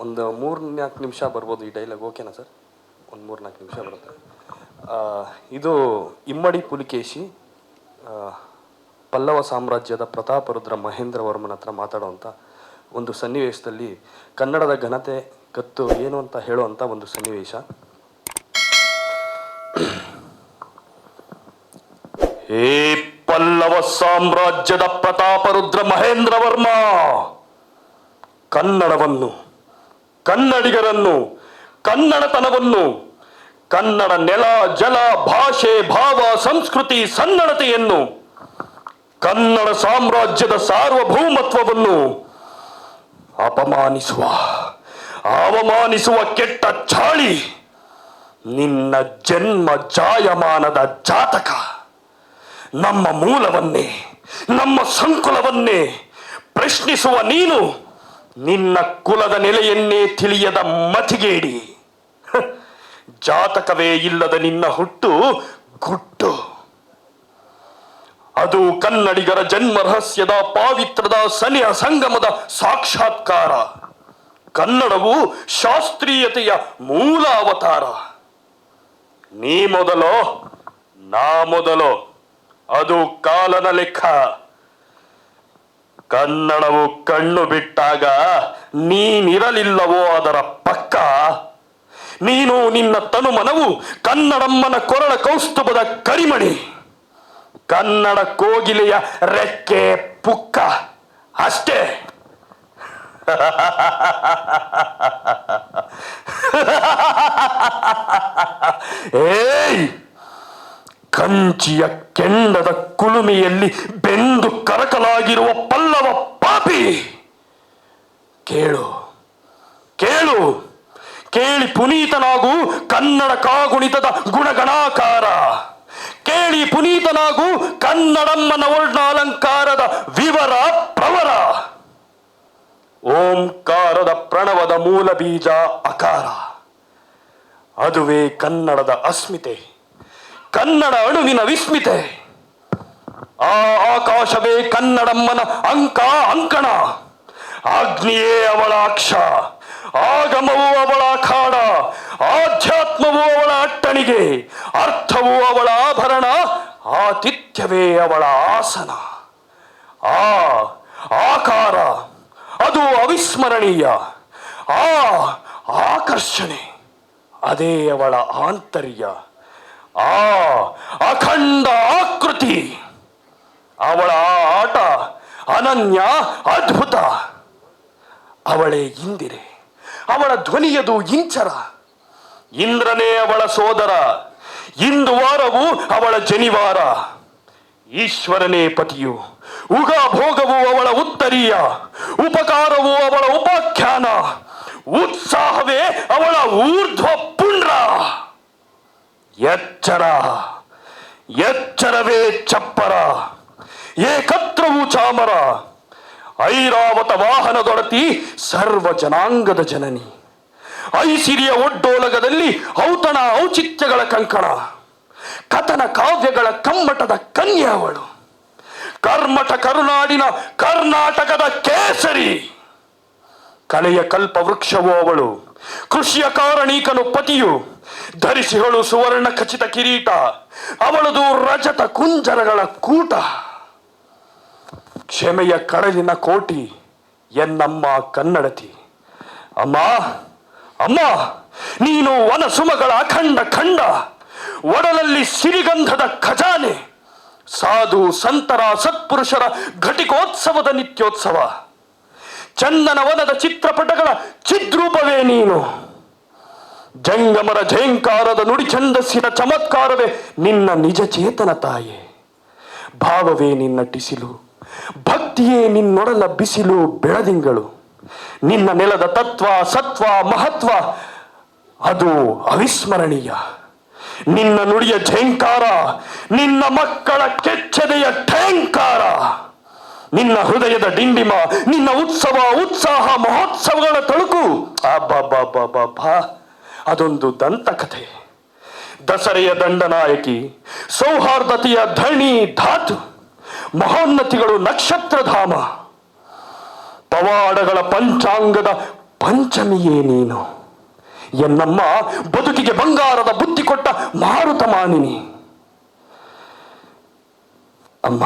ಒಂದು 3-4 ನಿಮಿಷ ಬರ್ಬೋದು ಈ ಡೈಲಾಗ್, ಓಕೆನಾ ಸರ್? ಒಂದು 3-4 ನಿಮಿಷ ಬರುತ್ತೆ. ಇದು ಇಮ್ಮಡಿ ಪುಲಿಕೇಶಿ ಪಲ್ಲವ ಸಾಮ್ರಾಜ್ಯದ ಪ್ರತಾಪರುದ್ರ ಮಹೇಂದ್ರ ವರ್ಮನ ಹತ್ರ ಮಾತಾಡುವಂಥ ಒಂದು ಸನ್ನಿವೇಶದಲ್ಲಿ ಕನ್ನಡದ ಘನತೆ ಕತ್ತು ಏನು ಅಂತ ಹೇಳುವಂಥ ಒಂದು ಸನ್ನಿವೇಶ. ಹೇ ಪಲ್ಲವ ಸಾಮ್ರಾಜ್ಯದ ಪ್ರತಾಪರುದ್ರ ಮಹೇಂದ್ರ ವರ್ಮ, ಕನ್ನಡವನ್ನು, ಕನ್ನಡಿಗರನ್ನು, ಕನ್ನಡತನವನ್ನು, ಕನ್ನಡ ನೆಲ ಜಲ ಭಾಷೆ ಭಾವ ಸಂಸ್ಕೃತಿ ಸನ್ನಡತೆಯನ್ನು, ಕನ್ನಡ ಸಾಮ್ರಾಜ್ಯದ ಸಾರ್ವಭೌಮತ್ವವನ್ನು ಅವಮಾನಿಸುವ ಕೆಟ್ಟ ಚಾಳಿ ನಿನ್ನ ಜನ್ಮ ಜಾಯಮಾನದ ಜಾತಕ. ನಮ್ಮ ಮೂಲವನ್ನೇ, ನಮ್ಮ ಸಂಕುಲವನ್ನೇ ಪ್ರಶ್ನಿಸುವ ನೀನು ನಿನ್ನ ಕುಲದ ನೆಲೆಯನ್ನೇ ತಿಳಿಯದ ಮತಿಗೇಡಿ. ಜಾತಕವೇ ಇಲ್ಲದ ನಿನ್ನ ಹುಟ್ಟು ಗುಟ್ಟು. ಅದು ಕನ್ನಡಿಗರ ಜನ್ಮ ರಹಸ್ಯದ ಪಾವಿತ್ರದ ಸನಿಹ ಸಂಗಮದ ಸಾಕ್ಷಾತ್ಕಾರ. ಕನ್ನಡವು ಶಾಸ್ತ್ರೀಯತೆಯ ಮೂಲ ಅವತಾರ. ನೀ ಮೊದಲೋ ನಾ ಮೊದಲೋ ಅದು ಕಾಲನ ಲೆಕ್ಕ. ಕನ್ನಡವು ಕಣ್ಣು ಬಿಟ್ಟಾಗ ನೀನಿರಲಿಲ್ಲವೋ ಅದರ ಪಕ್ಕ. ನೀನು ನಿನ್ನ ತನುಮನವು ಕನ್ನಡಮ್ಮನ ಕೊರಳ ಕೌಸ್ತುಭದ ಕರಿಮಣಿ. ಕನ್ನಡ ಕೋಗಿಲೆಯ ರೆಕ್ಕೆ ಪುಕ್ಕ ಅಷ್ಟೇ. ಏಯ್, ಕಂಚಿಯ ಕೆಂಡದ ಕುಲುಮೆಯಲ್ಲಿ ಬೆಂದು ಕರಕಲಾಗಿರುವ ಪಲ್ಲವ ಪಾಪಿ, ಕೇಳು ಕೇಳು, ಕೇಳಿ ಪುನೀತನಾಗು ಕನ್ನಡ ಕಾಗುಣಿತದ ಗುಣಗಣಾಕಾರ. ಕೇಳಿ ಪುನೀತನಾಗು ಕನ್ನಡಮ್ಮನ ವರ್ಣಾಲಂಕಾರದ ವಿವರ ಪ್ರವರ. ಓಂಕಾರದ ಪ್ರಣವದ ಮೂಲ ಬೀಜ ಅಕಾರ. ಅದುವೇ ಕನ್ನಡದ ಅಸ್ಮಿತೆ, ಕನ್ನಡ ಅಣುವಿನ ವಿಸ್ಮಿತೆ. ಆ ಆಕಾಶವೇ ಕನ್ನಡಮ್ಮನ ಅಂಕಣ. ಅಗ್ನಿಯೇ ಅವಳ ಅಕ್ಷ, ಆಗಮವು ಅವಳ ಅಖಾಡ, ಆಧ್ಯಾತ್ಮವು ಅವಳ ಅಟ್ಟಣಿಗೆ, ಅರ್ಥವು ಅವಳ ಆಭರಣ, ಆತಿಥ್ಯವೇ ಅವಳ ಆಸನ. ಆ ಆಕಾರ ಅದು ಅವಿಸ್ಮರಣೀಯ. ಆ ಆಕರ್ಷಣೆ ಅದೇ ಅವಳ ಆಂತರ್ಯ. ಆ ಅಖಂಡ ಆಕೃತಿ ಅವಳ ಆಟ ಅನನ್ಯ ಅದ್ಭುತ. ಅವಳೇ ಇಂದಿರೆ, ಅವಳ ಧ್ವನಿಯದು ಇಂಚರ. ಇಂದ್ರನೇ ಅವಳ ಸೋದರ, ಇಂದು ವಾರವು ಅವಳ ಜನಿವಾರ. ಈಶ್ವರನೇ ಪತಿಯು, ಉಗಾಭೋಗವು ಅವಳ ಉತ್ತರೀಯ, ಉಪಕಾರವು ಅವಳ ಉಪಾಖ್ಯಾನ, ಉತ್ಸಾಹವೇ ಅವಳ ಊರ್ಧ್ವ ಪುಂಡ್ರ. ಎಚ್ಚರವೇ ಚಪ್ಪರ, ಏಕತ್ರವು ಚಾಮರ. ಐರಾವತ ವಾಹನದೊಡತಿ ಸರ್ವ ಜನಾಂಗದ ಜನನಿ. ಐಸಿರಿಯ ಒಡ್ಡೋಲಗದಲ್ಲಿ ಔತಣ ಔಚಿತ್ಯಗಳ ಕಂಕಣ. ಕಥನ ಕಾವ್ಯಗಳ ಕಮ್ಮಟದ ಕನ್ಯೆ ಅವಳು. ಕರ್ಮಠ ಕರುನಾಡಿನ ಕರ್ನಾಟಕದ ಕೇಸರಿ. ಕಲೆಯ ಕಲ್ಪ ವೃಕ್ಷವೂ ಅವಳು. ಕೃಷಿಯ ಕಾರಣೀಕನು ಪತಿಯು. ಧರಿಸಿಗಳು ಸುವರ್ಣ ಖಚಿತ ಕಿರೀಟ, ಅವಳದು ರಜತ ಕುಂಜರಗಳ ಕೂಟ. ಕ್ಷಮೆಯ ಕಡಲಿನ ಕೋಟಿ ಎನ್ನಮ್ಮ ಕನ್ನಡತಿ. ಅಮ್ಮ ಅಮ್ಮ, ನೀನು ವನಸುಮಗಳ ಅಖಂಡ ಖಂಡ. ಒಡಲಲ್ಲಿ ಸಿರಿಗಂಧದ ಖಜಾನೆ. ಸಾಧು ಸಂತರ ಸತ್ಪುರುಷರ ಘಟಿಕೋತ್ಸವದ ನಿತ್ಯೋತ್ಸವ. ಚಂದನವನದ ಚಿತ್ರಪಟಗಳ ಚಿದ್ರೂಪವೇ ನೀನು. ಜಂಗಮರ ಝೇಂಕಾರದ ನುಡಿ ಛಂದಸ್ಸಿನ ಚಮತ್ಕಾರವೇ ನಿನ್ನ ನಿಜ ಚೇತನ ತಾಯೆ. ಭಾವವೇ ನಿನ್ನ ಟಿಸಿಲು, ಭಕ್ತಿಯೇ ನಿನ್ನೊಡಲ ಬಿಸಿಲು ಬೆಳದಿಂಗಳು. ನಿನ್ನ ನೆಲದ ತತ್ವ ಸತ್ವ ಮಹತ್ವ ಅದು ಅವಿಸ್ಮರಣೀಯ. ನಿನ್ನ ನುಡಿಯ ಝೇಂಕಾರ, ನಿನ್ನ ಮಕ್ಕಳ ಕೆಚ್ಚೆದೆಯ ಠೇಂಕಾರ. ನಿನ್ನ ಹೃದಯದ ಡಿಂಡಿಮ, ನಿನ್ನ ಉತ್ಸವ ಉತ್ಸಾಹ ಮಹೋತ್ಸವಗಳ ತಳುಕು. ಅಬ್ಬಬ್ಬಬ್ಬಬ್ಬಾ, ಅದೊಂದು ದಂತಕಥೆ. ದಸರೆಯ ದಂಡನಾಯಕಿ, ಸೌಹಾರ್ದತೆಯ ಧಣಿ ಧಾತು. ಮಹೋನ್ನತಿಗಳು ನಕ್ಷತ್ರಧಾಮ. ಪವಾಡಗಳ ಪಂಚಾಂಗದ ಪಂಚಮಿಯೇ ನೀನು, ಎನ್ನಮ್ಮ ಬದುಕಿಗೆ ಬಂಗಾರದ ಬುದ್ಧಿ ಕೊಟ್ಟ ಮಾರುತ ಮಾನಿನಿ. ಅಮ್ಮ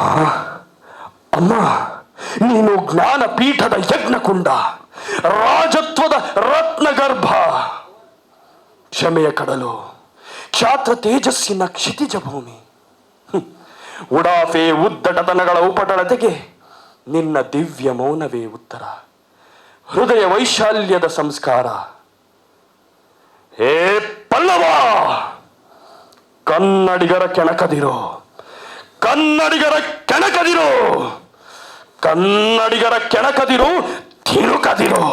ಅಮ್ಮ, ನೀನು ಜ್ಞಾನಪೀಠದ ಯಜ್ಞಕುಂಡ, ರಾಜತ್ವದ ರತ್ನಗರ್ಭ, ಕ್ಷಮೆಯ ಕಡಲು, ಕ್ಷಾತ್ರ ತೇಜಸ್ಸಿನ ಕ್ಷಿತಿಜ ಭೂಮಿ. ಉಡಾಫೆ ಉದ್ದಟತನಗಳ ಉಪಟಳತೆಗೆ ನಿನ್ನ ದಿವ್ಯ ಮೌನವೇ ಉತ್ತರ, ಹೃದಯ ವೈಶಾಲ್ಯದ ಸಂಸ್ಕಾರ. ಹೇ ಪಲ್ಲವ, ಕನ್ನಡಿಗರ ಕೆಣಕದಿರೋ, ಕನ್ನಡಿಗರ ಕೆಣಕದಿರೋ, ಕನ್ನಡಿಗರ ಕೆಣಕದಿರು, ತಿರುಕದಿರು.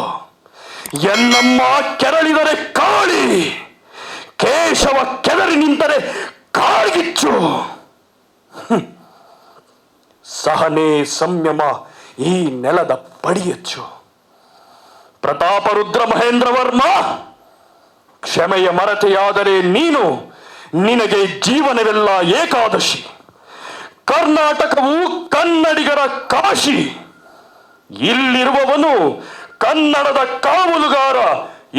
ಎನ್ನಮ್ಮ ಕೆರಳಿದರೆ ಕಾಳಿ, ಕೇಶವ ಕೆದರಿ ನಿಂತರೆ ಕಾಳ್ಗಿಚ್ಚು. ಸಹನೆ ಸಂಯಮ ಈ ನೆಲದ ಪಡಿಯಚ್ಚು. ಪ್ರತಾಪರುದ್ರ ಮಹೇಂದ್ರ ವರ್ಮ, ಕ್ಷಮೆಯ ಮರತೆಯಾದರೆ ನೀನು, ನಿನಗೆ ಜೀವನವೆಲ್ಲ ಏಕಾದಶಿ. ಕರ್ನಾಟಕವು ಕನ್ನಡಿಗರ ಕಾಶಿ, ಇಲ್ಲಿರುವವನು ಕನ್ನಡದ ಕಾವಲುಗಾರ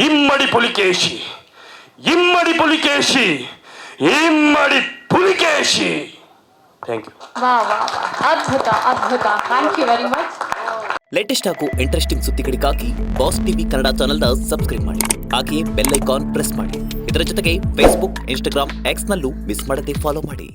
ಇಮ್ಮಡಿ ಪುಲಿಕೇಶಿ, ಇಮ್ಮಡಿ ಪುಲಿಕೇಶಿ, ಇಮ್ಮಡಿ ಪುಲಿಕೇಶಿ. Thank you. ಅದ್ಭುತ ಅದ್ಭುತ, thank you very much. Latest ಹಾಗೂ ಇಂಟ್ರೆಸ್ಟಿಂಗ್ ಸುದ್ದಿಗಳಿಗಾಗಿ ಬಾಸ್ ಟಿವಿ ಕನ್ನಡ ಚಾನೆಲ್ನ ಸಬ್ಸ್ಕ್ರೈಬ್ ಮಾಡಿ, ಹಾಗೆಯೇ ಬೆಲ್ ಐಕಾನ್ ಪ್ರೆಸ್ ಮಾಡಿ. ಇದರ ಜೊತೆಗೆ ಫೇಸ್ಬುಕ್, ಇನ್ಸ್ಟಾಗ್ರಾಮ್, ಎಕ್ಸ್ನಲ್ಲೂ ಮಿಸ್ ಮಾಡದೆ ಫಾಲೋ ಮಾಡಿ.